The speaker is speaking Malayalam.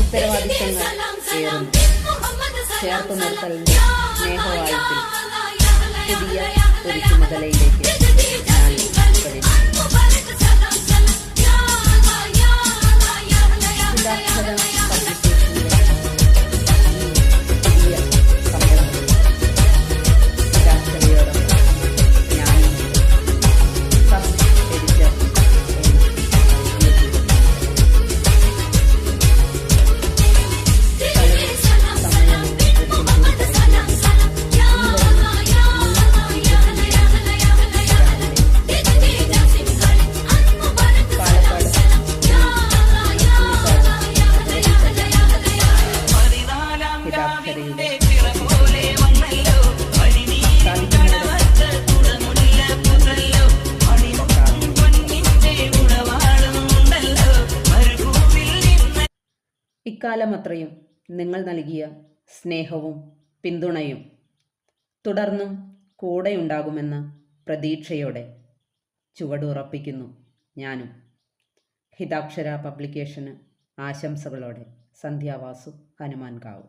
ഉത്തരവാദിത്തങ്ങൾ ഏറുന്നു. ചേർത്തു നിർത്തലിന്റെ സ്നേഹവായുത്തിൽ പുതിയ ഒരു ചുമതലയിലേക്ക് ഞാൻ പ്രവേശിക്കുന്നു. ഹിതാക്ഷര പബ്ലിക്കേഷന്റെ പുതിയ സംരംഭത്തിൽ ഹിതാക്ഷരയോടൊപ്പം ഞാനും സബ് എഡിറ്റർ ഇക്കാലമത്രയും നിങ്ങൾ നൽകിയ സ്നേഹവും പിന്തുണയും തുടർന്നും കൂടെയുണ്ടാകുമെന്ന പ്രതീക്ഷയോടെ ചുവടുറപ്പിക്കുന്നു ഞാനും. ഹിതാക്ഷര പബ്ലിക്കേഷന് ആശംസകളോടെ സന്ധ്യാവാസു, ഹനുമാൻകാവ്.